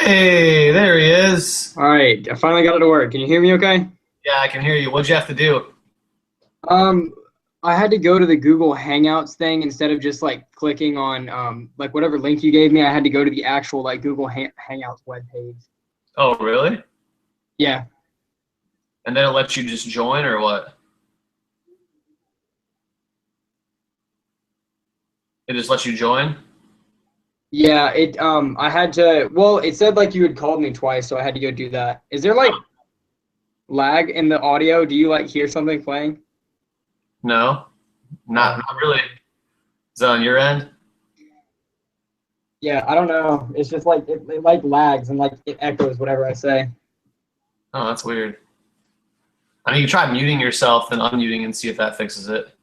Hey, there he is. All right, I finally got it to work. Can you hear me okay? Yeah, I can hear you. What'd you have to do? Um, I had to go to the Google Hangouts thing instead of just like clicking on like whatever link you gave me. I had to go to the actual like Google Hangouts webpage. Oh, really? Yeah. And then it lets you just join or what? It just lets you join? Yeah, I had to well, it said like you had called me twice, so I had to go do that. Is there like lag in the audio? Do you like hear something playing? No, not Oh. not really. Is that on your end? Yeah, I don't know. It's just like it like lags and like it echoes whatever I say. Oh, that's weird. I mean, you try muting yourself and unmuting and see if that fixes it.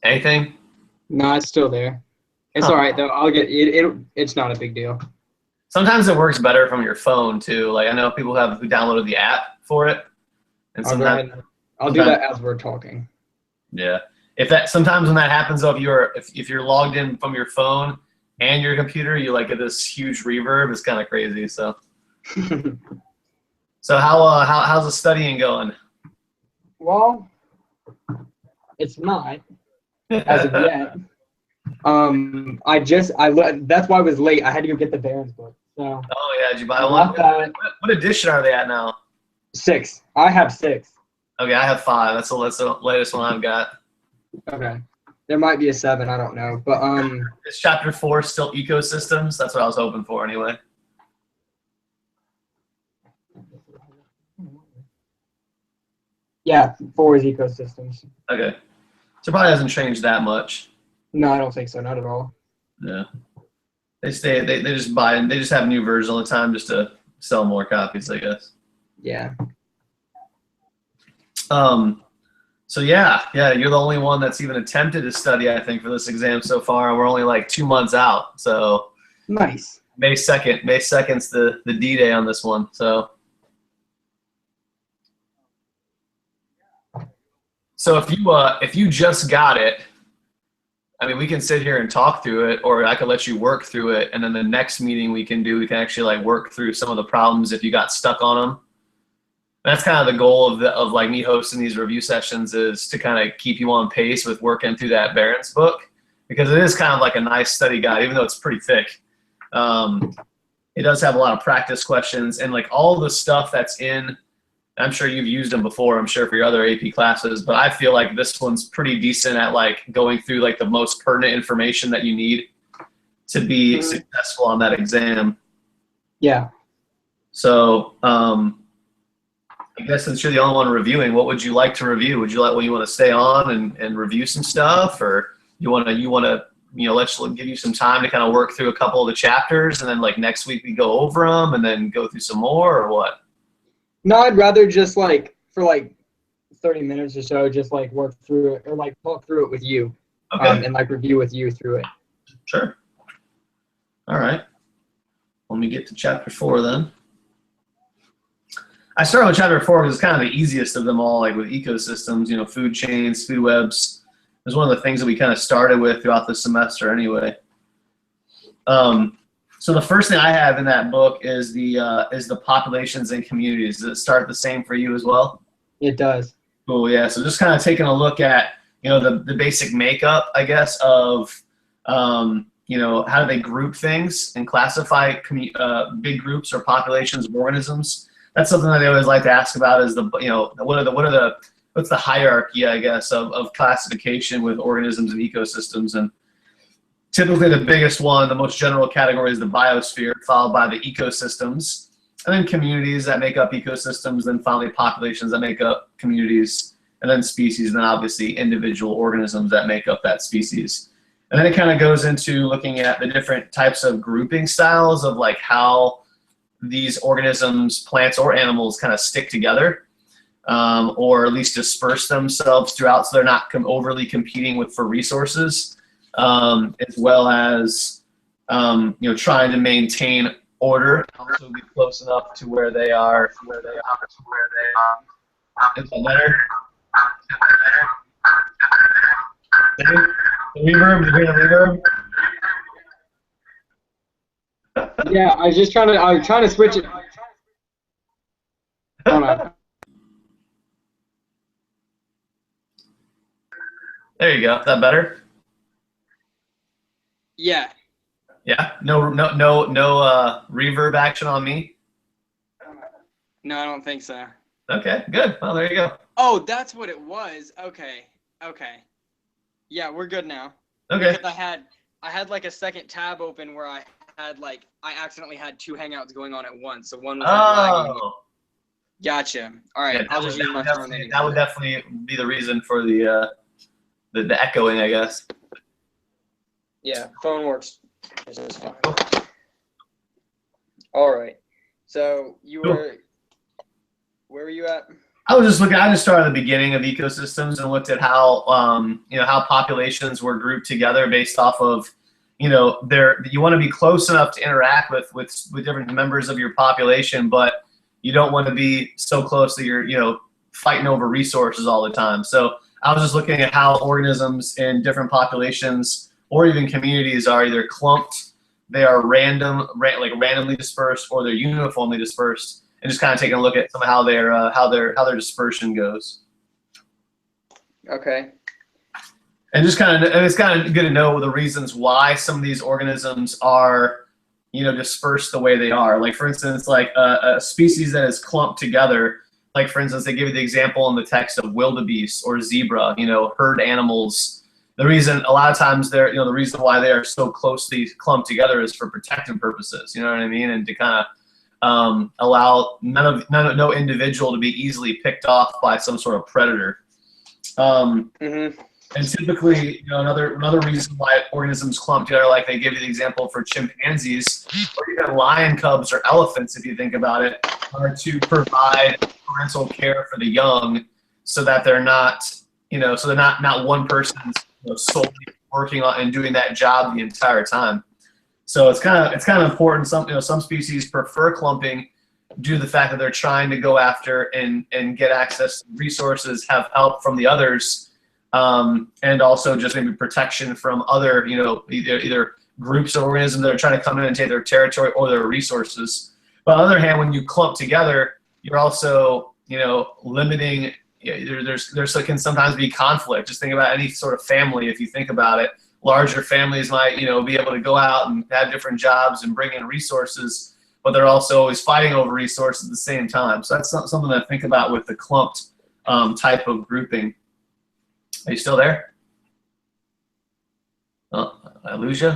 Anything? No, it's still there. It's Huh. all right though. I'll get it. It's not a big deal. Sometimes it works better from your phone too. Like I know people who downloaded the app for it, and I'll go sometimes, ahead. I'll do sometimes, that as we're talking. yeah. If that sometimes when that happens though, if you're logged in from your phone and your computer, you like get this huge reverb. It's kind of crazy. So how's the studying going? Well, it's not as of Oh yet. That's why I was late. I had to go get the Barron's book. So yeah, did you buy I one? got that. What edition are they at now? Six. I have six. Okay, I have five. That's the latest one I've got. Okay. There might be a seven. I don't know. But Is chapter 4 still ecosystems? That's what I was hoping for anyway. yeah, four is ecosystems. Okay, so it probably hasn't changed that much. No, I don't think so. Not at all. Yeah, they just buy they just have new versions all the time just to sell more copies, I guess. Yeah. Um, so yeah, you're the only one that's even attempted to study, I think, for this exam so far, and we're only like 2 months out. So Nice. May 2nd's the D-Day on this one. So if you just got it, I mean, we can sit here and talk through it, or I could let you work through it, and then the next meeting we can actually like work through some of the problems if you got stuck on them. That's kind of the goal of like me hosting these review sessions is to kind of keep you on pace with working through that Barron's book, because it is kind of like a nice study guide, even though it's pretty thick. It does have a lot of practice questions and like all the stuff that's in. I'm sure you've used them before, I'm sure for your other AP classes, but I feel like this one's pretty decent at like going through like the most pertinent information that you need to be successful on that exam. Yeah. So I guess since you're the only one reviewing, what would you like to review? Would you like, well, you want to stay on and review some stuff, or you want to let's give you some time to kind of work through a couple of the chapters, and then like next week we go over them and then go through some more, or what? No, I'd rather just like for like 30 minutes or so, just like work through it or like talk through it with you, Okay, and like review with you through it. sure. All right. Let me get to chapter 4 then. I started with chapter 4 because it's kind of the easiest of them all, like with ecosystems, food chains, food webs. It was one of the things that we kind of started with throughout the semester anyway. So the first thing I have in that book is the populations and communities. Does it start the same for you as well? It does. Cool, yeah. So just kind of taking a look at the basic makeup, I guess, of how do they group things and classify big groups or populations of organisms. That's something that they always like to ask about is what's the hierarchy, I guess, of classification with organisms and ecosystems. And typically the biggest one, the most general category is the biosphere, followed by the ecosystems, and then communities that make up ecosystems, then finally populations that make up communities, and then species, and then obviously individual organisms that make up that species. And then it kind of goes into looking at the different types of grouping styles of like how these organisms, plants or animals, kind of stick together, or at least disperse themselves throughout, so they're not overly competing for resources, as well as trying to maintain order, also be close enough to where they are. Is that better? See? The reverb, you hear the reverb? Yeah, I was trying to switch it. Hold on. There you go. Is that better? Yeah. Yeah. No reverb action on me. No, I don't think so. Okay, good. Well, there you go. Oh, that's what it was. Okay. Okay. Yeah, we're good now. Okay. Because I had like a second tab open where I accidentally had two Hangouts going on at once. So one was like lagging. Gotcha. All right. Yeah, I'll just use my phone then. that would definitely be the reason for the echoing, I guess. Yeah, phone works just fine. All right. So you were, where were you at? I was just looking. I just started at the beginning of ecosystems and looked at how how populations were grouped together based off of you want to be close enough to interact with different members of your population, but you don't want to be so close that you're fighting over resources all the time. So I was just looking at how organisms in different populations or even communities are either clumped, they are randomly dispersed, or they're uniformly dispersed, and just kind of taking a look at some of how their dispersion goes. Okay. And it's kind of good to know the reasons why some of these organisms are dispersed the way they are. Like for instance, like a species that is clumped together. Like for instance, they give you the example in the text of wildebeest or zebra. Herd animals. The reason a lot of times the reason why they are so closely clumped together is for protective purposes. You know what I mean? And to kind of allow no individual to be easily picked off by some sort of predator. And typically, another reason why organisms clump together, like they give you the example for chimpanzees or even lion cubs or elephants, if you think about it, are to provide parental care for the young, so that they're not, so they're not one person's solely working on and doing that job the entire time. So it's kind of important. Some species prefer clumping due to the fact that they're trying to go after and get access to resources, have help from the others. And also just maybe protection from other, either groups of organisms that are trying to come in and take their territory or their resources. But on the other hand, when you clump together, you're also, limiting. There can sometimes be conflict. Just think about any sort of family. If you think about it, larger families might, be able to go out and have different jobs and bring in resources, but they're also always fighting over resources at the same time. So that's something to think about with the clumped type of grouping. Are you still there? Oh, I lose you?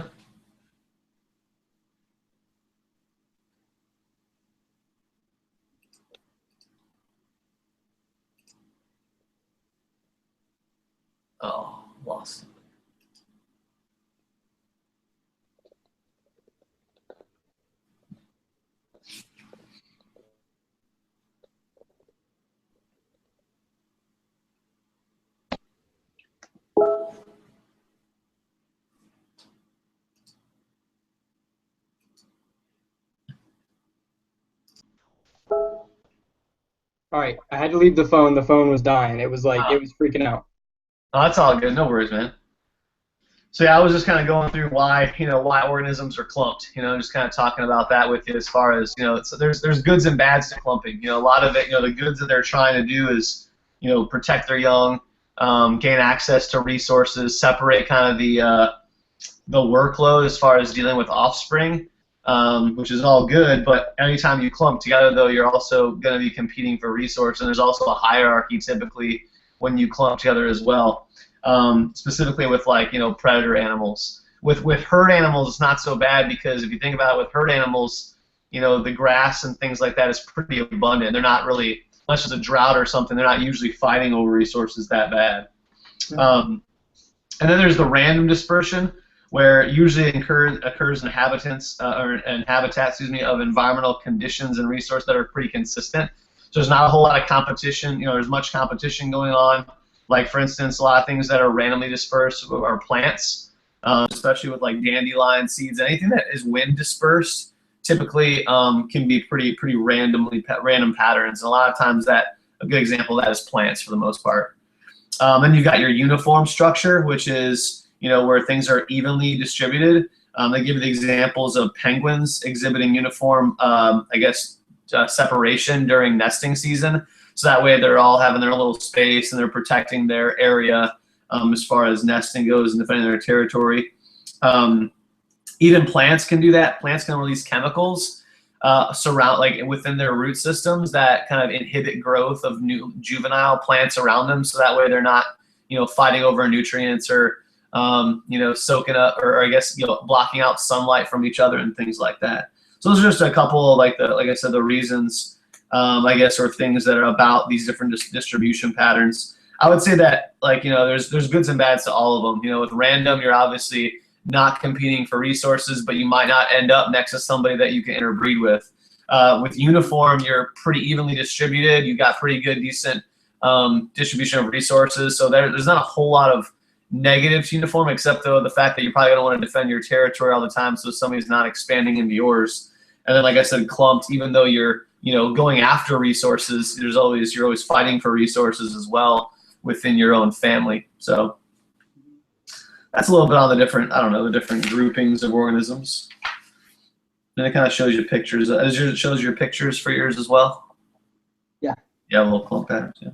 Oh, lost. All right. I had to leave the phone. The phone was dying. It was like, it was freaking out. Oh, that's all good. No worries, man. So yeah, I was just kind of going through why organisms are clumped. Just kind of talking about that with you as far as so there's goods and bads to clumping. A lot of it, the goods that they're trying to do is protect their young, gain access to resources, separate kind of the workload as far as dealing with offspring, which is all good. But anytime you clump together, though, you're also going to be competing for resource, and there's also a hierarchy typically when you clump together as well. Specifically with predator animals. With herd animals, it's not so bad because if you think about it, with herd animals, the grass and things like that is pretty abundant. They're not really, unless there's a drought or something, they're not usually fighting over resources that bad. And then there's the random dispersion, where it usually occurs in habitats of environmental conditions and resources that are pretty consistent. So there's not a whole lot of competition. There's much competition going on. Like, for instance, a lot of things that are randomly dispersed are plants, especially with like dandelion seeds. Anything that is wind dispersed typically can be pretty random patterns. And a lot of times a good example of that is plants for the most part. Then you've got your uniform structure, which is, where things are evenly distributed. They give the examples of penguins exhibiting uniform, separation during nesting season. So that way they're all having their little space and they're protecting their area as far as nesting goes and defending their territory. Even plants can do that. Plants can release chemicals within their root systems that kind of inhibit growth of new juvenile plants around them. So that way they're not, fighting over nutrients or, soaking up or blocking out sunlight from each other and things like that. So those are just a couple of like I said, the reasons, or things that are about these different distribution patterns. I would say that there's goods and bads to all of them. With random, you're obviously not competing for resources, but you might not end up next to somebody that you can interbreed with. With uniform, you're pretty evenly distributed. You've got pretty good, decent distribution of resources. So there's not a whole lot of negative to uniform, except though the fact that you're probably gonna want to defend your territory all the time, so somebody's not expanding into yours. And then, like I said, clumped, even though you're going after resources, you're always fighting for resources as well within your own family. So that's a little bit on the different groupings of organisms. And it kind of shows you pictures. It shows your pictures for yours as well. Yeah. Yeah, little clump patterns. Yeah.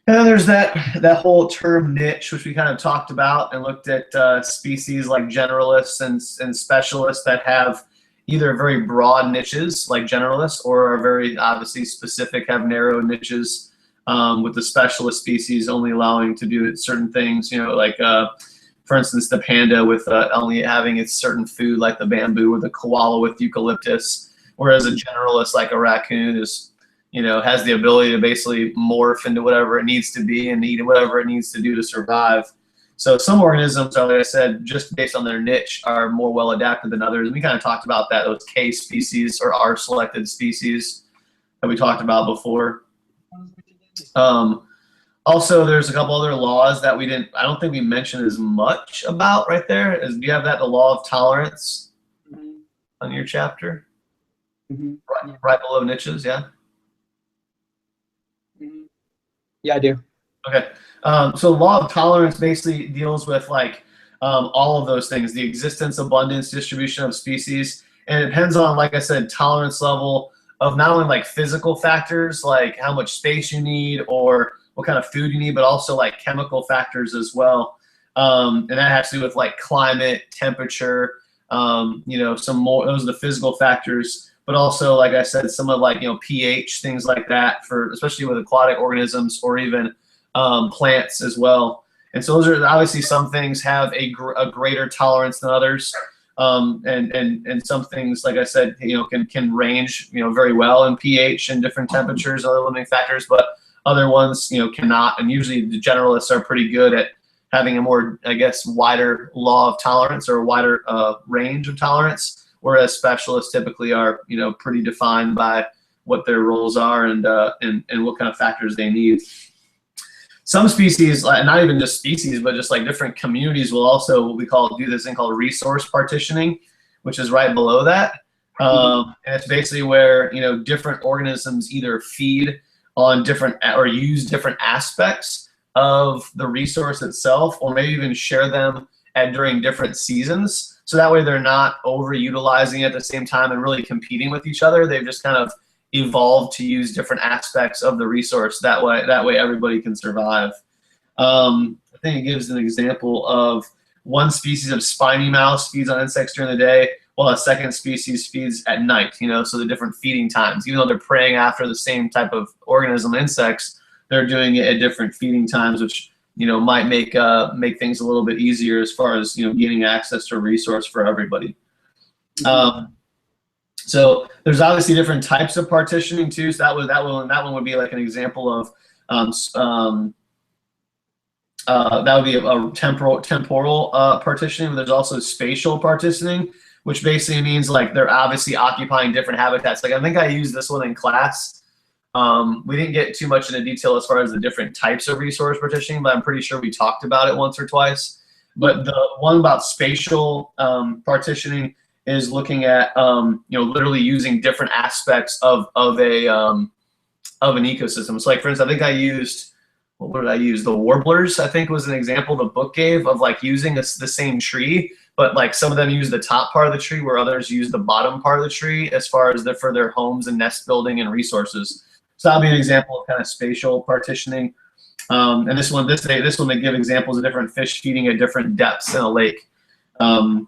And then there's that whole term niche, which we kind of talked about and looked at species like generalists and specialists that have either very broad niches like generalists or are very obviously specific, have narrow niches, with the specialist species only allowing to do certain things, for instance, the panda with only having its certain food like the bamboo, or the koala with eucalyptus, whereas a generalist like a raccoon is has the ability to basically morph into whatever it needs to be and eat whatever it needs to do to survive. So some organisms, like I said, just based on their niche, are more well adapted than others. And we kind of talked about that, those K species or R selected species that we talked about before. Also, there's a couple other laws that I don't think we mentioned as much about right there. Do you have that, the law of tolerance on your chapter? Right below niches, yeah? Yeah, I do. Okay. So law of tolerance basically deals with all of those things, the existence, abundance, distribution of species. And it depends on, like I said, tolerance level of not only physical factors, like how much space you need or what kind of food you need, but also chemical factors as well. And that has to do with climate, temperature, some more, those are the physical factors. But also, like I said, some of pH, things like that, for especially with aquatic organisms or even plants as well. And so those are obviously, some things have a greater tolerance than others, and some things, like I said, can range very well in pH and different temperatures, other limiting factors, but other ones cannot. And usually the generalists are pretty good at having a more, wider law of tolerance or a wider range of tolerance. Whereas specialists typically are, pretty defined by what their roles are and what kind of factors they need. Some species, not even just species, but just different communities will also, what we do this thing called resource partitioning, which is right below that. And it's basically where, different organisms either feed on different or use different aspects of the resource itself, or maybe even share them during different seasons. So that way they're not overutilizing it at the same time and really competing with each other. They've just kind of evolved to use different aspects of the resource. That way everybody can survive. I think it gives an example of one species of spiny mouse feeds on insects during the day, while a second species feeds at night, so the different feeding times. Even though they're preying after the same type of organism, insects, they're doing it at different feeding times, which might make things a little bit easier as far as gaining access to a resource for everybody. So there's obviously different types of partitioning too. So that one would be an example of that would be a temporal partitioning. But there's also spatial partitioning, which basically means they're obviously occupying different habitats. I think I used this one in class. We didn't get too much into detail as far as the different types of resource partitioning, but I'm pretty sure we talked about it once or twice. But the one about spatial partitioning is looking at literally using different aspects of a of an ecosystem. So like, for instance, I think I used, what did I use? The warblers, I think, was an example the book gave of like using the same tree, but like some of them use the top part of the tree where others use the bottom part of the tree as far as for their homes and nest building and resources. So that'll be an example of kind of spatial partitioning. And this one they give examples of different fish feeding at different depths in a lake. And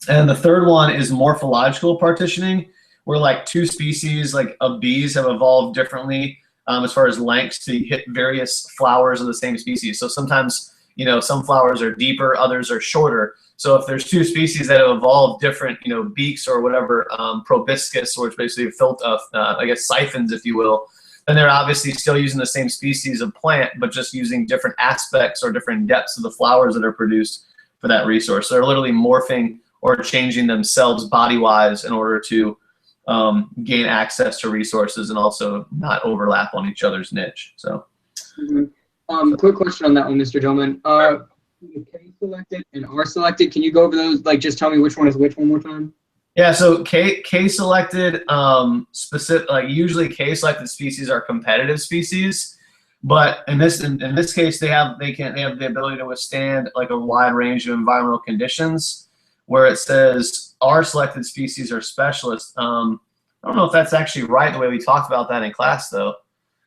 the third one is morphological partitioning, where like two species like of bees have evolved differently as far as lengths to hit various flowers of the same species. So sometimes, you know, some flowers are deeper, others are shorter. So if there's two species that have evolved different, you know, beaks or whatever, proboscis, which basically I guess siphons, if you will, then they're obviously still using the same species of plant, but just using different aspects or different depths of the flowers that are produced for that resource. So they're literally morphing or changing themselves body-wise in order to gain access to resources and also not overlap on each other's niche. So, quick question on that one, Mr. Gentleman. K selected and R selected. Can you go over those? Like, just tell me which one is which one more time. Yeah. So K selected specific, like usually K selected species are competitive species, but in this case they have the ability to withstand like a wide range of environmental conditions. Where it says R selected species are specialists. I don't know if that's actually right the way we talked about that in class though.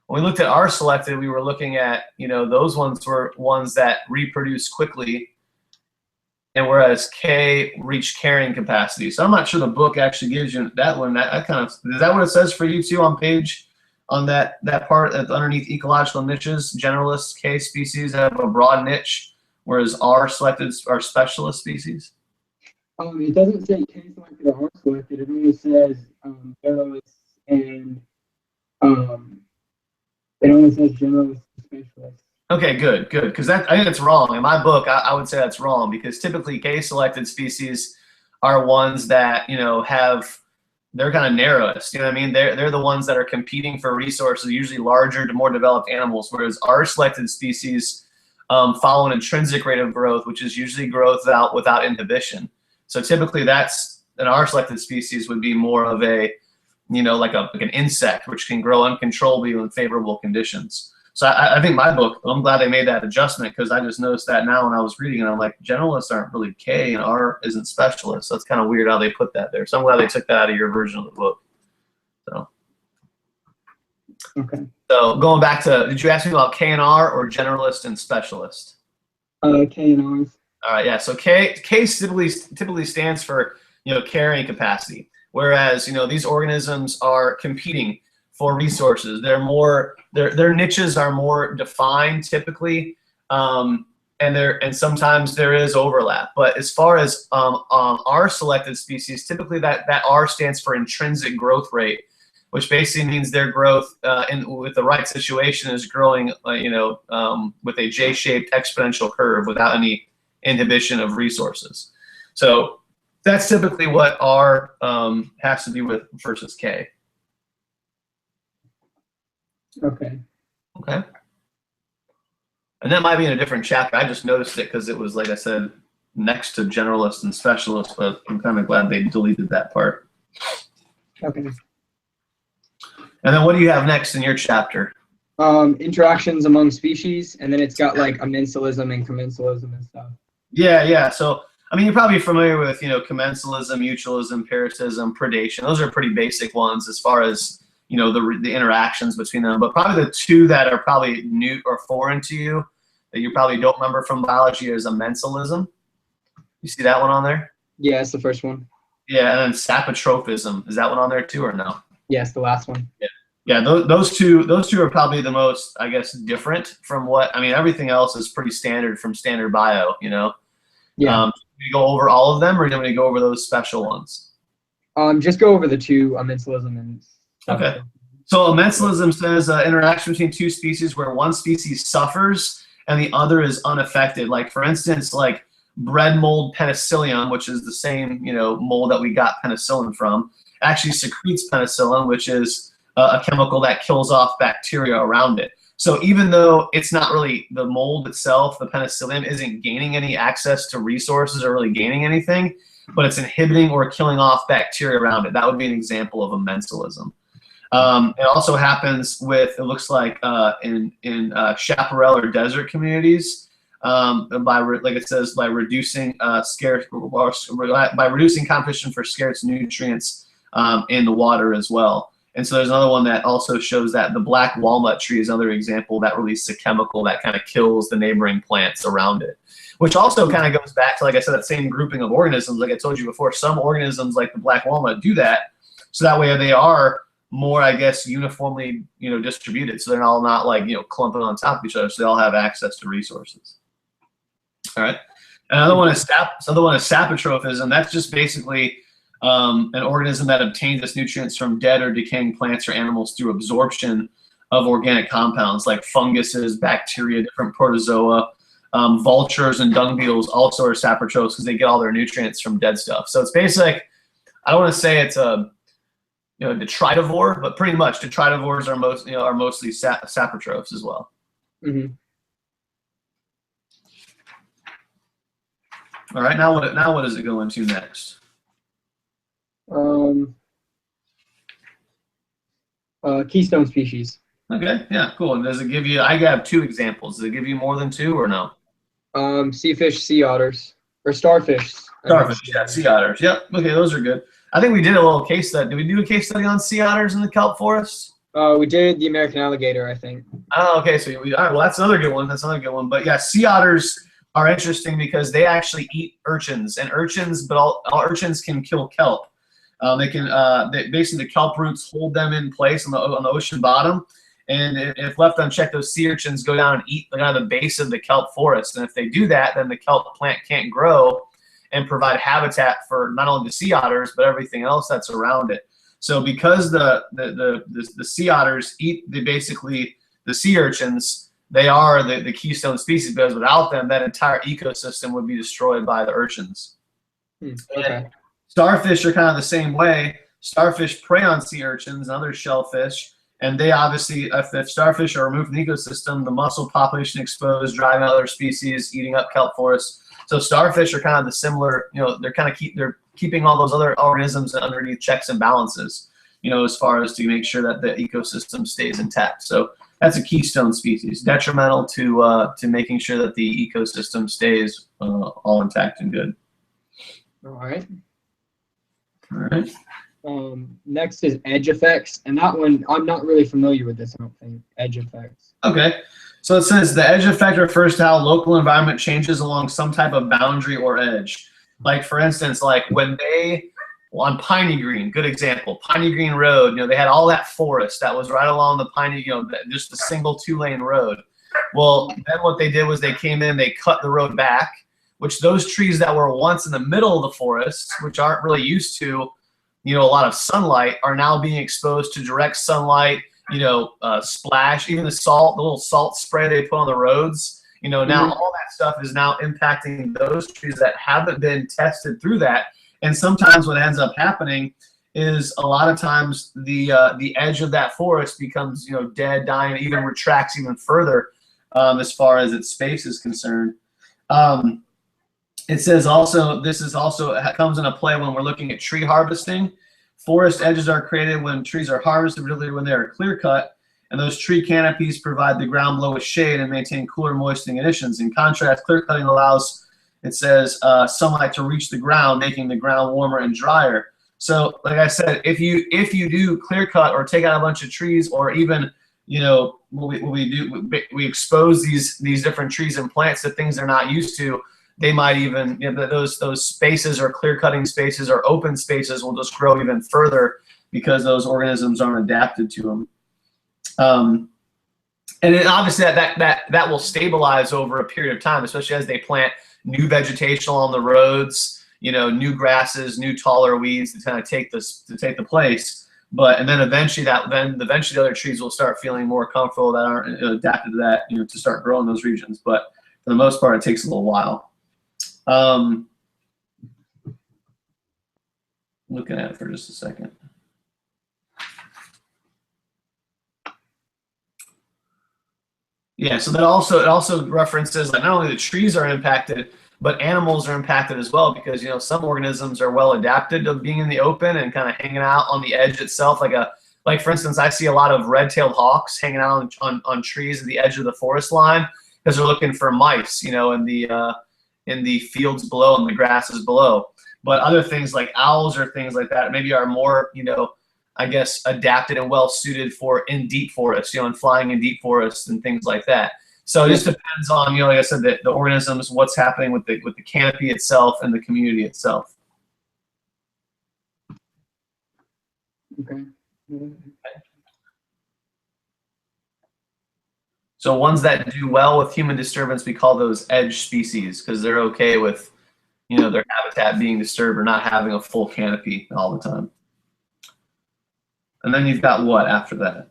When we looked at R selected, we were looking at, you know, those ones were ones that reproduce quickly, and whereas K reach carrying capacity. So I'm not sure the book actually gives you that one. That kind of, is that what it says for you too on that part underneath ecological niches? Generalist K species have a broad niche, whereas R selected are specialist species. It doesn't say K selected or R selected. It only says generalists and it only says generalists and specialists. Okay, good, because I think it's wrong. In my book, I would say that's wrong because typically K selected species are ones that, you know, they're kind of narrowest. You know what I mean? They're the ones that are competing for resources, usually larger to more developed animals, whereas R selected species follow an intrinsic rate of growth, which is usually growth without inhibition. So typically that's an R selected species would be more of a, you know, like an insect, which can grow uncontrollably in favorable conditions. So I think my book, I'm glad they made that adjustment because I just noticed that now when I was reading it, I'm like, generalists aren't really K and R isn't specialists. So it's kind of weird how they put that there. So I'm glad they took that out of your version of the book. So. Okay. So going back to, did you ask me about K and R or generalist and specialist? K and R. All right, yeah. So K typically stands for, you know, carrying capacity, whereas, you know, these organisms are competing for resources. They're more their niches are more defined typically, and sometimes there is overlap. But as far as R selected species, typically that R stands for intrinsic growth rate, which basically means their growth with the right situation is growing, you know, with a J-shaped exponential curve without any inhibition of resources. So that's typically what R has to do with versus K. Okay. Okay. And that might be in a different chapter. I just noticed it because it was, like I said, next to generalist and specialist, but I'm kind of glad they deleted that part. Okay. And then what do you have next in your chapter? Interactions among species, and then it's got like amensalism and commensalism and stuff. Yeah. So, I mean, you're probably familiar with, you know, commensalism, mutualism, parasitism, predation. Those are pretty basic ones as far as, you know, the interactions between them. But probably the two that are probably new or foreign to you that you probably don't remember from biology is amensalism. You see that one on there? Yeah, it's the first one. Yeah, and then sapotrophism. Is that one on there too or no? Yes, the last one. Yeah, those two are probably the most, I guess, different from what, I mean, everything else is pretty standard from standard bio, you know? Yeah. We go over all of them, or do you want to go over those special ones? Just go over the two, amensalism and stuff. Okay. So amensalism says interaction between two species where one species suffers and the other is unaffected. Like, for instance, like bread mold penicillium, which is the same, you know, mold that we got penicillin from, actually secretes penicillin, which is a chemical that kills off bacteria around it. So even though it's not really the mold itself, the penicillium isn't gaining any access to resources or really gaining anything, but it's inhibiting or killing off bacteria around it. That would be an example of amensalism. It also happens with, it looks like, in chaparral or desert communities, like it says, by reducing by reducing competition for scarce nutrients in the water as well. And so there's another one that also shows that the black walnut tree is another example that releases a chemical that kind of kills the neighboring plants around it, which also kind of goes back to, like I said, that same grouping of organisms. Like I told you before, some organisms like the black walnut do that, so that way they are more, I guess, uniformly, distributed. So they're all not like, clumping on top of each other. So they all have access to resources. All right. Another one is sapotrophism. That's just basically an organism that obtains its nutrients from dead or decaying plants or animals through absorption of organic compounds like funguses, bacteria, different protozoa. Vultures and dung beetles also are saprotrophs because they get all their nutrients from dead stuff. So it's basically, I don't want to say it's a detritivore, but pretty much detritivores are mostly saprotrophs as well. Mm-hmm. All right, now what does it go into next? Keystone species. Okay, yeah, cool. And does it give you? I have 2 examples. Does it give you more than 2 or no? Sea fish, sea otters, or starfish. Starfish, yeah, sea otters. Yep. Okay, those are good. I think we did a little case study. Did we do a case study on sea otters in the kelp forest? We did the American alligator, I think. Oh, okay. So all right. Well, that's another good one. But yeah, sea otters are interesting because they actually eat urchins, and all urchins can kill kelp. Basically the kelp roots hold them in place on the ocean bottom, and if left unchecked, those sea urchins go down and eat out of the base of the kelp forest. And if they do that, then the kelp plant can't grow and provide habitat for not only the sea otters but everything else that's around it. So because the sea otters eat the sea urchins, they are the keystone species, because without them, that entire ecosystem would be destroyed by the urchins. Okay. Starfish are kind of the same way. Starfish prey on sea urchins and other shellfish, and they obviously, if starfish are removed from the ecosystem, the mussel population exposed, driving out other species, eating up kelp forests. So starfish are kind of the similar, they're kind of keeping all those other organisms underneath checks and balances, as far as to make sure that the ecosystem stays intact. So that's a keystone species, detrimental to making sure that the ecosystem stays all intact and good. All right. All right. Next is edge effects, and that one I'm not really familiar with this. I don't think edge effects. Okay. So it says the edge effect refers to how local environment changes along some type of boundary or edge. Like for instance, like when on Piney Green, good example, Piney Green Road, they had all that forest that was right along the Piney, just a single 2-lane road. Well, then what they did was they came in, they cut the road back, which those trees that were once in the middle of the forest, which aren't really used to, a lot of sunlight, are now being exposed to direct sunlight, splash, even the little salt spray they put on the roads, now all that stuff is now impacting those trees that haven't been tested through that. And sometimes what ends up happening is a lot of times the edge of that forest becomes, dead, dying, even retracts even further as far as its space is concerned. It says also, it comes into play when we're looking at tree harvesting. Forest edges are created when trees are harvested, particularly when they are clear cut, and those tree canopies provide the ground below with shade and maintain cooler, moistening conditions. In contrast, clear cutting allows, it says, sunlight to reach the ground, making the ground warmer and drier. So, like I said, if you do clear cut or take out a bunch of trees, or even, what we do, we expose these different trees and plants to things they're not used to. They might even, those spaces or clear cutting spaces or open spaces will just grow even further because those organisms aren't adapted to them. And then obviously that will stabilize over a period of time, especially as they plant new vegetation along the roads, new grasses, new taller weeds to kind of take the place. And then eventually the other trees will start feeling more comfortable that aren't adapted to that, to start growing those regions. But for the most part, it takes a little while. Looking at it for just a second. Yeah, so it also references that not only the trees are impacted, but animals are impacted as well, because some organisms are well adapted to being in the open and kind of hanging out on the edge itself, like like for instance, I see a lot of red-tailed hawks hanging out on trees at the edge of the forest line because they're looking for mice, you know, in the fields below and the grasses below. But other things like owls or things like that maybe are more, you know, I guess adapted and well suited for in deep forests, you know, and flying in deep forests and things like that. So it just depends on, you know, like I said, the organisms, what's happening with the canopy itself and the community itself. Okay. So ones that do well with human disturbance, we call those edge species because they're okay with, you know, their habitat being disturbed or not having a full canopy all the time. And then you've got what after that?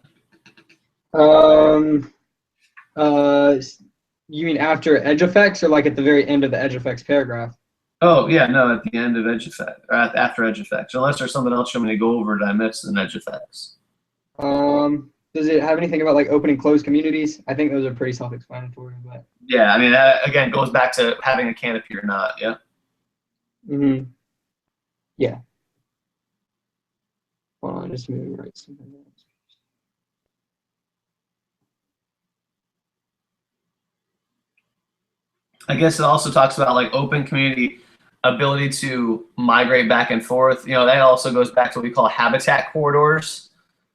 You mean after edge effects or like at the very end of the edge effects paragraph? Oh yeah, no, at the end of edge effect, or after edge effects. Unless there's something else you want me to go over that I missed in edge effects. Does it have anything about like open and closed communities? I think those are pretty self-explanatory, but yeah, I mean, again, goes back to having a canopy or not. Yeah. Mm-hmm. Yeah. Hold on, just moving right. I guess it also talks about like open community ability to migrate back and forth. You know, that also goes back to what we call habitat corridors.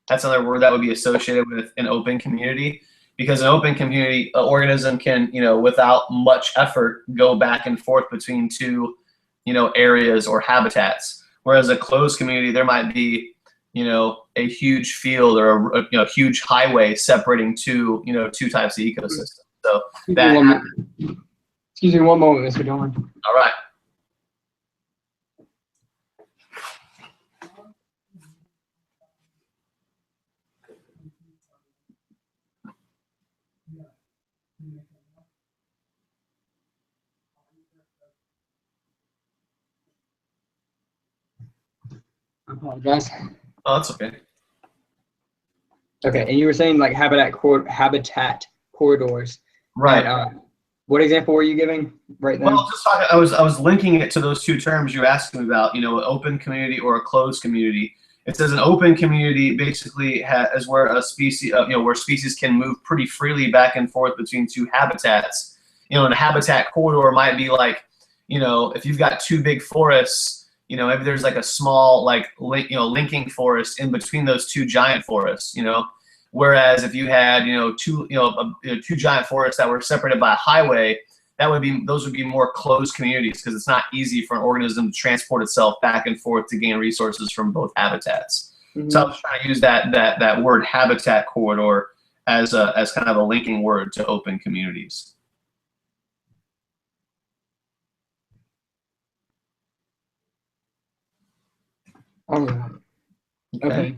That's another word that would be associated with an open community, because an open community organism can, you know, without much effort go back and forth between two, you know, areas or habitats. Whereas a closed community, there might be, you know, a huge field or a you know, huge highway separating two, you know, two types of ecosystems. So that. Excuse me one moment, Mr. Dillon. All right. I apologize. Oh, that's okay. Okay, and you were saying like habitat corridors. Right. And, what example were you giving right now? Well, just talking, I was linking it to those two terms you asked me about, you know, an open community or a closed community. It says an open community basically is where a species, you know, where species can move pretty freely back and forth between two habitats. You know, and a habitat corridor might be like, you know, if you've got two big forests, you know, maybe there's like a small like linking forest in between those two giant forests, you know. Whereas if you had, you know, two giant forests that were separated by a highway, those would be more closed communities because it's not easy for an organism to transport itself back and forth to gain resources from both habitats. Mm-hmm. So I was trying to use that word habitat corridor as kind of a linking word to open communities. All right. Okay.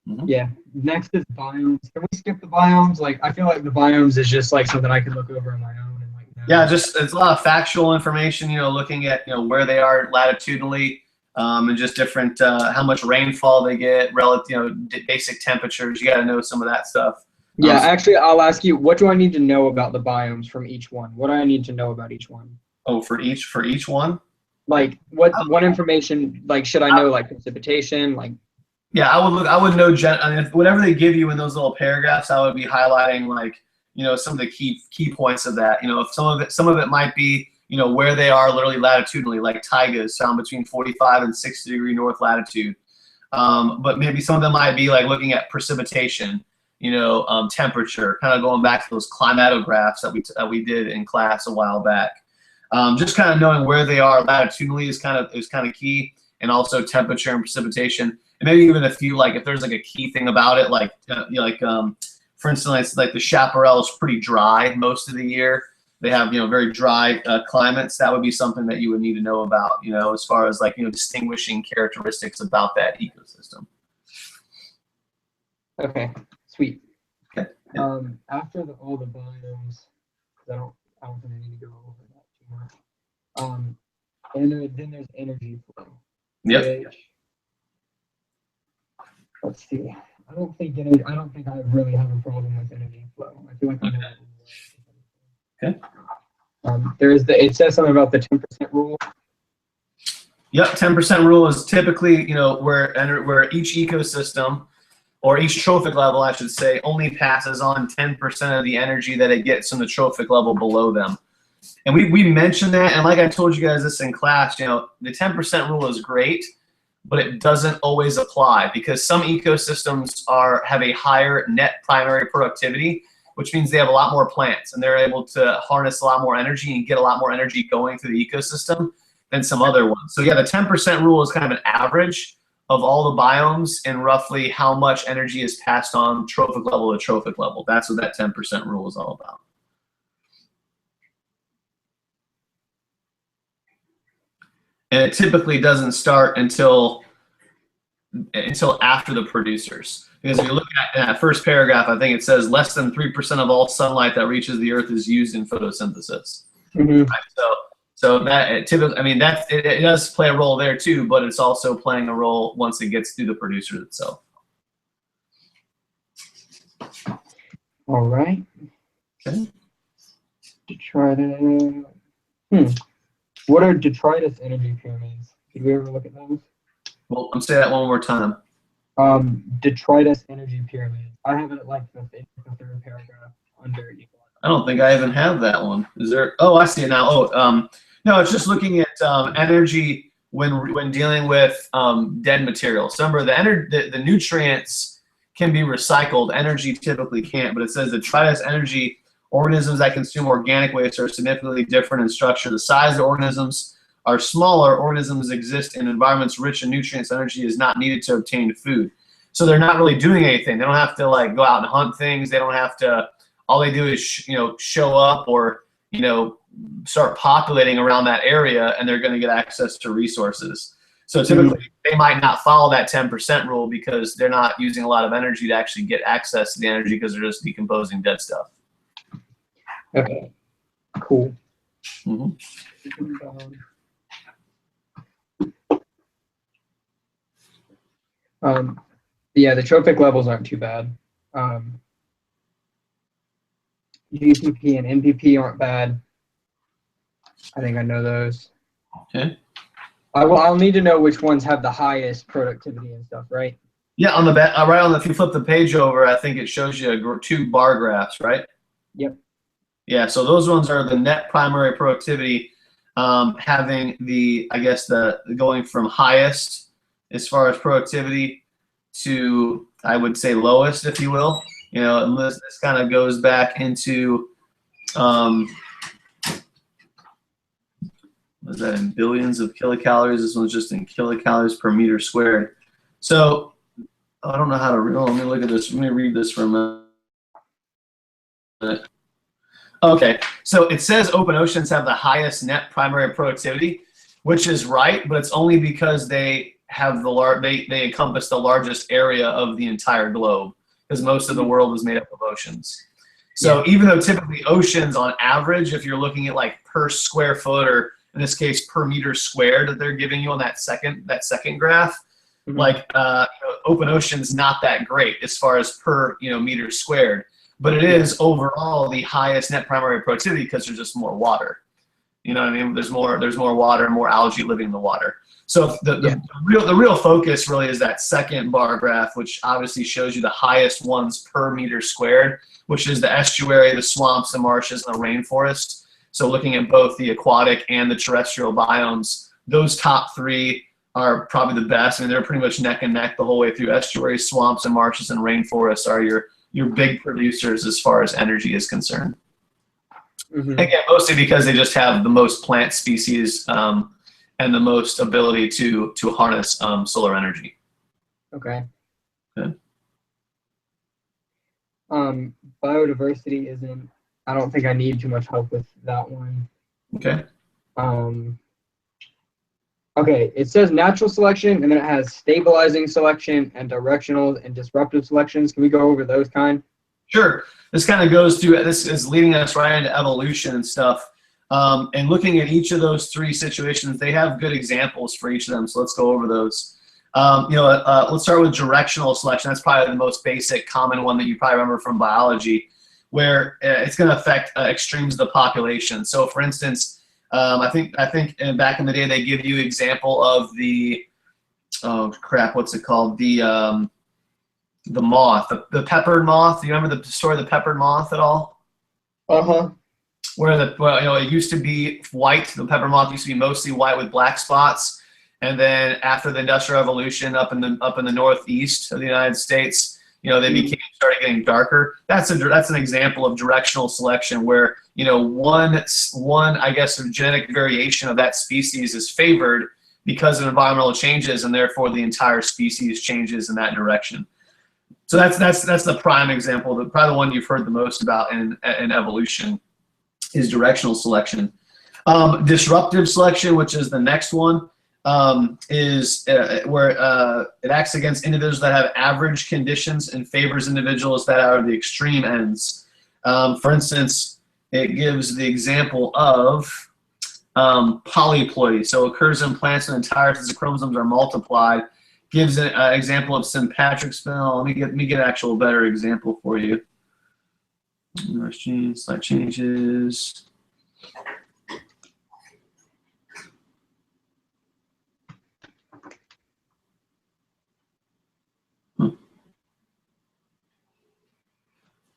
Mm-hmm. Yeah. Next is biomes. Can we skip the biomes? Like, I feel like the biomes is just like something I could look over on my own and like. Yeah, just it's a lot of factual information. You know, looking at, you know, where they are latitudinally, and just different how much rainfall they get, relative, you know, basic temperatures. You got to know some of that stuff. Yeah, actually, I'll ask you. What do I need to know about the biomes from each one? What do I need to know about each one? Oh, for each one. Like, what information? Like, should I know like precipitation? Like. Yeah, I would know. I mean, whatever they give you in those little paragraphs, I would be highlighting like, you know, some of the key points of that. You know, if some of it might be, you know, where they are literally latitudinally, like taigas found between 45 and 60 degree north latitude. But maybe some of them might be like looking at precipitation, you know, temperature, kind of going back to those climatographs that we did in class a while back. Just kind of knowing where they are latitudinally is kind of key, and also temperature and precipitation. And maybe even a few, like if there's like a key thing about it, like you know, for instance, like the chaparral is pretty dry most of the year. They have, you know, very dry climates. That would be something that you would need to know about, you know, as far as like, you know, distinguishing characteristics about that ecosystem. Okay, sweet. Okay. Yeah. After all the biomes, because I don't think I need to go over that too much. And then there's energy flow. Yep. Which, let's see. I don't think I really have a problem with energy flow. I feel like I know. Okay. It says something about the 10% rule. Yep, 10% rule is typically, you know, where each ecosystem or each trophic level, I should say, only passes on 10% of the energy that it gets from the trophic level below them. And we mentioned that, and like I told you guys this in class, the 10% rule is great, but it doesn't always apply because some ecosystems have a higher net primary productivity, which means they have a lot more plants and they're able to harness a lot more energy and get a lot more energy going through the ecosystem than some other ones. So yeah, the 10% rule is kind of an average of all the biomes and roughly how much energy is passed on trophic level to trophic level. That's what that 10% rule is all about. And it typically doesn't start until after the producers. Because if you look at that first paragraph, I think it says less than 3% of all sunlight that reaches the earth is used in photosynthesis. Mm-hmm. Right? So that it typically, I mean, it does play a role there too, but it's also playing a role once it gets through the producers itself. All right. Okay. Detritus. What are detritus energy pyramids? Did we ever look at those? Well, I'm saying that one more time. Detritus energy pyramid. I have it at like the third paragraph under equal. I don't think I even have that one. Is there? Oh, I see it now. Oh, no, it's just looking at energy when dealing with dead materials. Remember, the nutrients can be recycled. Energy typically can't, but it says detritus energy organisms that consume organic waste are significantly different in structure. The size of the organisms are smaller. Organisms exist in environments rich in nutrients. Energy is not needed to obtain food. So they're not really doing anything. They don't have to like go out and hunt things. They don't have to. All they do is show up or start populating around that area, and they're going to get access to resources. So typically they might not follow that 10% rule because they're not using a lot of energy to actually get access to the energy because they're just decomposing dead stuff. Okay, cool. Mm-hmm. Yeah, the trophic levels aren't too bad. GPP and MPP aren't bad. I think I know those. Okay. I'll need to know which ones have the highest productivity and stuff, right? Yeah, on the back, right on. If you flip the page over, I think it shows you 2 bar graphs, right? Yep. Yeah, so those ones are the net primary productivity, having the going from highest as far as productivity to, I would say, lowest, if you will. And this kind of goes back into, was that in billions of kilocalories? This one's just in kilocalories per meter squared. So I don't know how to read. Let me look at this. Let me read this for a minute. Okay, so it says open oceans have the highest net primary productivity, which is right, but it's only because they have they encompass the largest area of the entire globe, because most of the world is made up of oceans. So even though typically oceans on average, if you're looking at like per square foot, or in this case per meter squared that they're giving you on that second graph, like open ocean's not that great as far as per meter squared, but it is overall the highest net primary productivity because there's just more water. You know what I mean? There's more water and more algae living in the water. So the real focus really is that second bar graph, which obviously shows you the highest ones per meter squared, which is the estuary, the swamps, the marshes, and the rainforest. So looking at both the aquatic and the terrestrial biomes, those top 3 are probably the best. I mean, they're pretty much neck and neck the whole way through. Estuaries, swamps, and marshes and rainforests are your big producers as far as energy is concerned. Again, mostly because they just have the most plant species and the most ability to harness solar energy. Okay. Biodiversity isn't. I don't think I need too much help with that one. Okay. Okay, it says natural selection, and then it has stabilizing selection and directional and disruptive selections. Can we go over those kind? Sure. This kind of goes through, this is leading us right into evolution and stuff. And looking at each of those 3 situations, they have good examples for each of them. So let's go over those. Let's start with directional selection. That's probably the most basic, common one that you probably remember from biology, where it's going to affect extremes of the population. So for instance, I think back in the day they give you example of the, oh crap, what's it called? The the moth, the peppered moth. Do you remember the story of the peppered moth at all? Uh-huh. Where it used to be white. The pepper moth used to be mostly white with black spots, and then after the Industrial Revolution, up in the northeast of the United States, they started getting darker. That's an example of directional selection where one I guess genetic variation of that species is favored because of environmental changes, and therefore the entire species changes in that direction. So that's the prime example, probably the one you've heard the most about in evolution, is directional selection. Disruptive selection, which is the next one, is where it acts against individuals that have average conditions and favors individuals that are the extreme ends. For instance, it gives the example of polyploidy. So it occurs in plants when entire sets of chromosomes are multiplied. Gives an example of sympatric spindle. Let me get an actual better example for you. Genes, slight changes.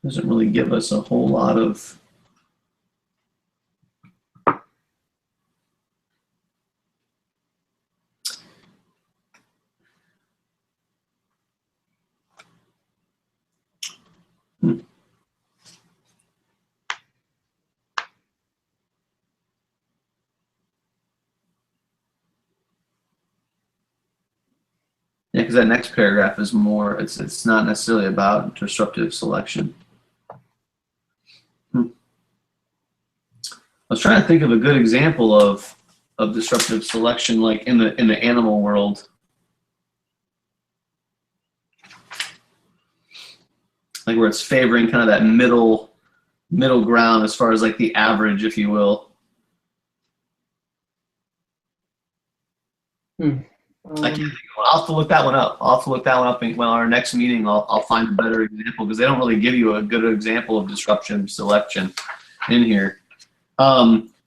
Doesn't really give us a whole lot of. Yeah, because that next paragraph is more, it's not necessarily about disruptive selection. I was trying to think of a good example of disruptive selection, like in the animal world. Like where it's favoring kind of that middle ground as far as like the average, if you will. I can't think of one. I'll have to look that one up. And when our next meeting, I'll find a better example, because they don't really give you a good example of disruption selection in here.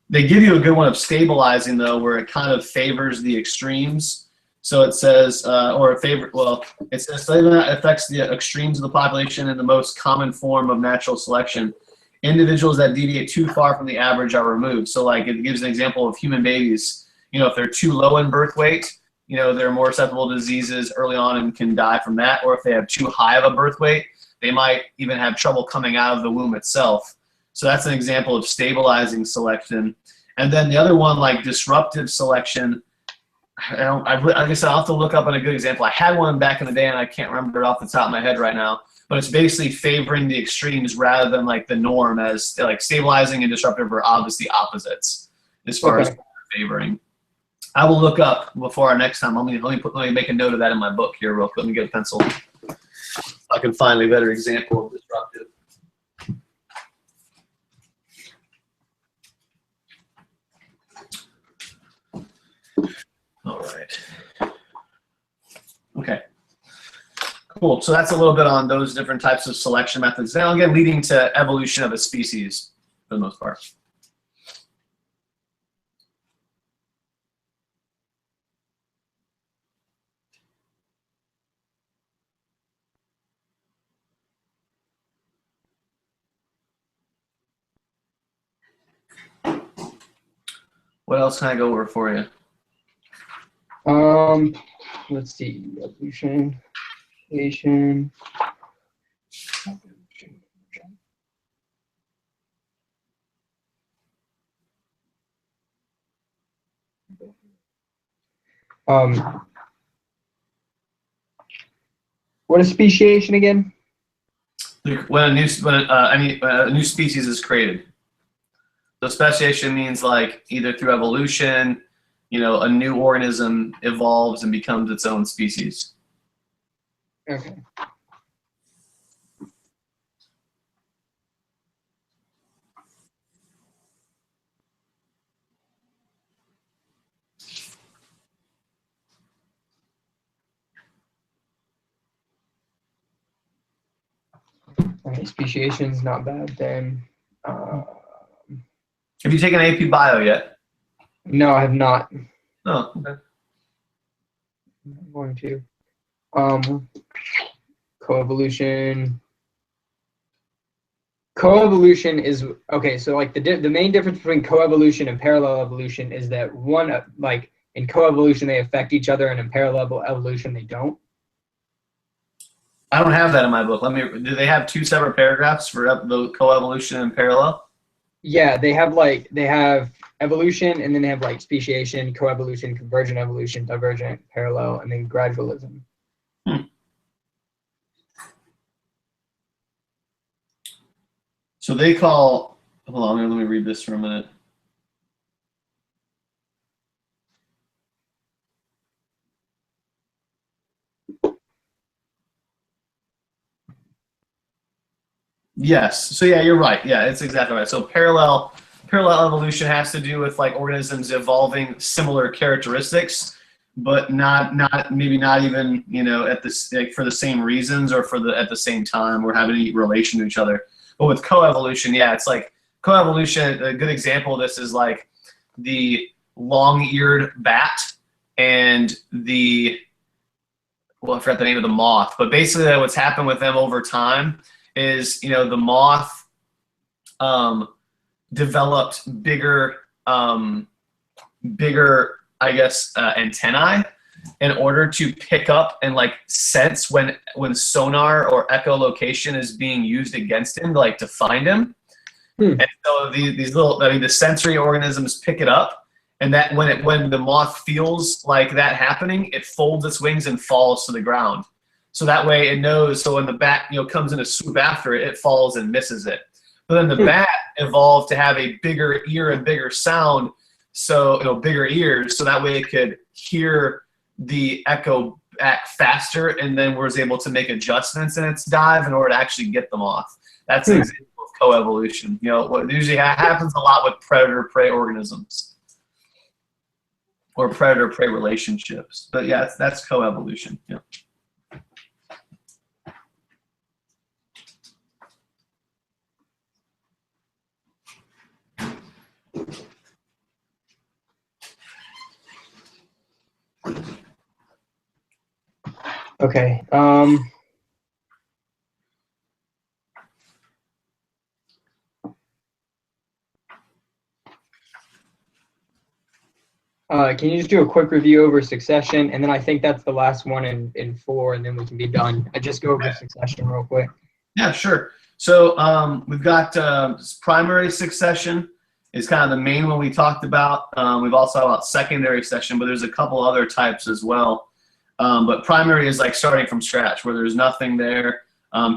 They give you a good one of stabilizing, though, where it kind of favors the extremes. So it says, it says that affects the extremes of the population in the most common form of natural selection. Individuals that deviate too far from the average are removed. So like it gives an example of human babies. If they're too low in birth weight, they're more susceptible to diseases early on and can die from that. Or if they have too high of a birth weight, they might even have trouble coming out of the womb itself. So that's an example of stabilizing selection. And then the other one, like disruptive selection, I guess I'll have to look up on a good example. I had one back in the day and I can't remember it off the top of my head right now, but it's basically favoring the extremes rather than like the norm, as like stabilizing and disruptive are obviously opposites as far as favoring. I will look up before our next time. Let me make a note of that in my book here real quick. Let me get a pencil. I can find a better example of disruptive. All right. Okay. Cool. So that's a little bit on those different types of selection methods. Now, again, leading to evolution of a species for the most part. What else can I go over for you? Let's see. Evolution. Evolution. What is speciation again? When a new species is created. So speciation means like either through evolution, a new organism evolves and becomes its own species. Okay. Alright, speciation is not bad then. Have you taken AP Bio yet? No, I have not. Oh, okay. I'm going to. Coevolution. Coevolution is okay. So like the main difference between coevolution and parallel evolution is that one like in coevolution they affect each other, and in parallel evolution they don't. I don't have that in my book. Do they have two separate paragraphs for the coevolution and parallel? Yeah, they have evolution, and then they have like speciation, coevolution, convergent evolution, divergent, parallel, and then gradualism. So they call, hold on, let me read this for a minute. Yes. So yeah, you're right. Yeah, it's exactly right. So parallel evolution has to do with like organisms evolving similar characteristics, but maybe not even, you know, at this like for the same reasons or at the same time or have any relation to each other. But with coevolution, yeah, it's like coevolution. A good example of this is like the long-eared bat and I forgot the name of the moth, but basically what's happened with them over time is, you know, the moth developed bigger, I guess, antennae in order to pick up and like sense when sonar or echolocation is being used against him, like to find him. And so these little, the sensory organisms pick it up, and that when the moth feels like that happening, it folds its wings and falls to the ground. So that way it knows. So when the bat, you know, comes in a swoop after it, it falls and misses it. But then the bat evolved to have a bigger ear and bigger sound, so, you know, bigger ears, so that way it could hear the echo back faster, and then was able to make adjustments in its dive in order to actually get them off. That's an example of coevolution. You know, what usually happens a lot with predator-prey organisms or predator-prey relationships. But yeah, that's coevolution. Yeah. Okay. Can you just do a quick review over succession, and then I think that's the last one in 4, and then we can be done. I just go over succession real quick. Yeah, sure. So we've got primary succession is kind of the main one we talked about. We've also talked about secondary succession, but there's a couple other types as well. But primary is like starting from scratch, where there's nothing there.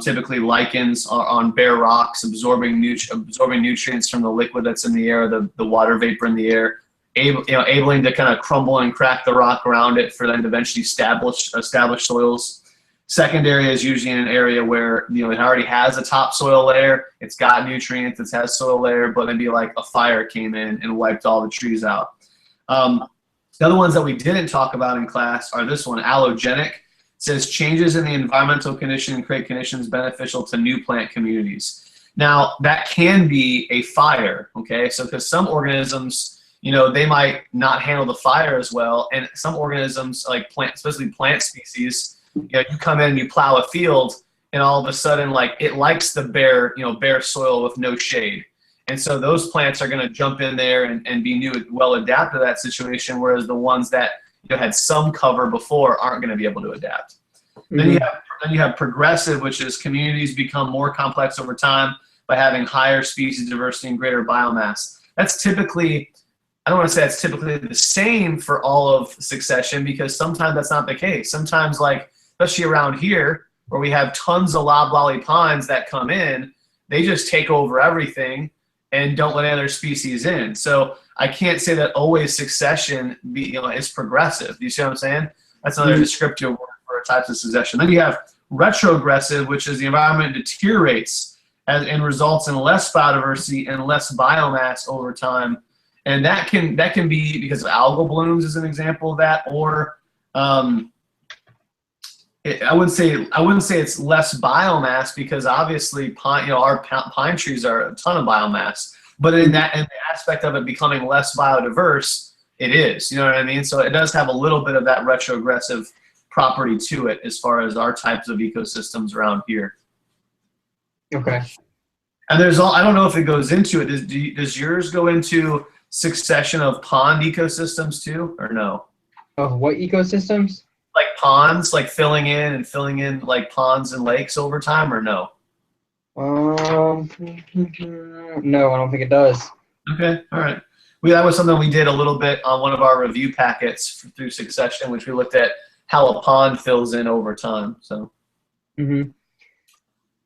Typically lichens are on bare rocks, absorbing nutrients from the liquid that's in the air, the water vapor in the air, enabling to kind of crumble and crack the rock around it for then to eventually establish soils. Secondary is usually in an area where, you know, it already has a topsoil layer, it's got nutrients, it has soil layer, but maybe like a fire came in and wiped all the trees out. The other ones that we didn't talk about in class are this one, allogenic. It says changes in the environmental condition create conditions beneficial to new plant communities. Now, that can be a fire, okay? So because some organisms, you know, they might not handle the fire as well, and some organisms, like especially plant species, you know, you come in and you plow a field, and all of a sudden, like, it likes the bare soil with no shade. And so those plants are going to jump in there and be well adapted to that situation, whereas the ones that, you know, had some cover before aren't going to be able to adapt. Mm-hmm. Then you have progressive, which is communities become more complex over time by having higher species diversity and greater biomass. That's typically, I don't want to say it's typically the same for all of succession, because sometimes that's not the case. Sometimes, like, especially around here, where we have tons of loblolly pines that come in, they just take over everything and don't let any other species in. So I can't say that always succession is progressive. Do you see what I'm saying? That's another descriptive word for types of succession. Then you have retrogressive, which is the environment deteriorates and results in less biodiversity and less biomass over time. And that can be because of algal blooms is an example of that, or I wouldn't say it's less biomass, because obviously our pine trees are a ton of biomass, but in the aspect of it becoming less biodiverse, it is, you know what I mean? So it does have a little bit of that retrogressive property to it as far as our types of ecosystems around here. Okay. And there's all, I don't know if it goes into it. Does yours go into succession of pond ecosystems too, or no? Of what ecosystems? Like ponds, like filling in like ponds and lakes over time, or no? No, I don't think it does. Okay, all right. That was something we did a little bit on one of our review packets through succession, which we looked at how a pond fills in over time. So.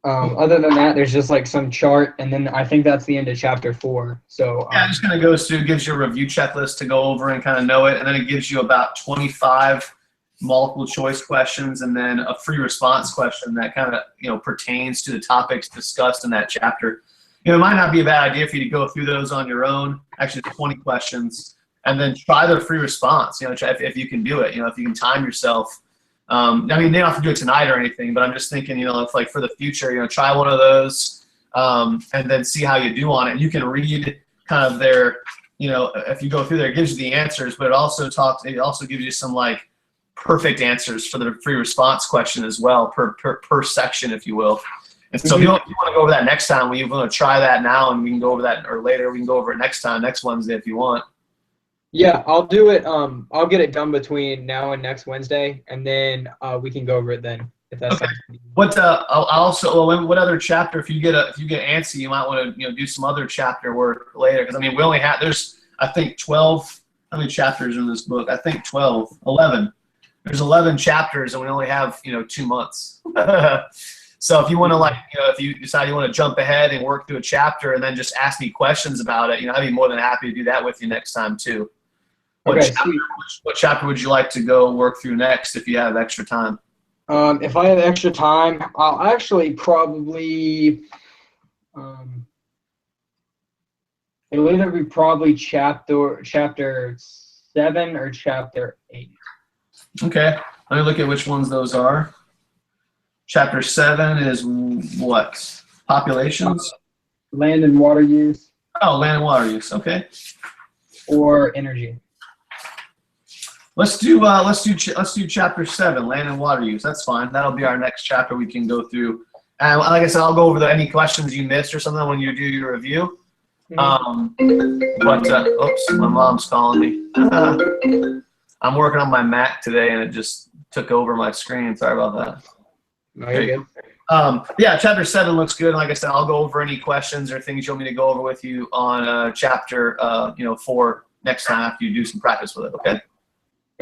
Other than that, there's just like some chart, and then I think that's the end of chapter 4. So yeah, it just kind of goes through, gives you a review checklist to go over and kind of know it, and then it gives you about 25 multiple choice questions, and then a free response question that kind of pertains to the topics discussed in that chapter. It might not be a bad idea for you to go through those on your own. Actually, 20 questions, and then try the free response. If you can do it. If you can time yourself. I mean, they don't have to do it tonight or anything, but I'm just thinking, if like for the future, try one of those, and then see how you do on it. You can read kind of their, if you go through there, it gives you the answers, but it also gives you some like perfect answers for the free response question as well, per section, if you will. And so if you want to go over that next time, we want to try that now, and we can go over that, or later we can go over it next Wednesday if you want. Yeah, I'll do it. I'll get it done between now and next Wednesday, and then we can go over it then. If that's okay. What what other chapter? If you get antsy, you might want to do some other chapter work later, because I mean we only have I think 12. How many chapters in this book? I think 11. There's 11 chapters, and we only have 2 months. So if you want to if you decide you want to jump ahead and work through a chapter and then just ask me questions about it, I'd be more than happy to do that with you next time too. What chapter would you like to go work through next if you have extra time? If I have extra time, I'll actually probably it'll either be probably chapter 7 or chapter 8. Okay, let me look at which ones those are. Chapter 7 is what? Populations? Land and water use. Oh, land and water use. Okay. Or energy. Let's do chapter 7, land and water use. That's fine. That'll be our next chapter we can go through. And like I said, I'll go over any questions you missed or something when you do your review. Oops, my mom's calling me. I'm working on my Mac today, and it just took over my screen. Sorry about that. No, you're good. Yeah, chapter 7 looks good. Like I said, I'll go over any questions or things you want me to go over with you on chapter 4 next time after you do some practice with it. Okay.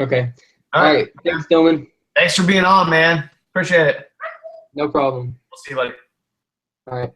Okay. All right. Thanks, Dillman. Thanks for being on, man. Appreciate it. No problem. We'll see you, buddy. All right.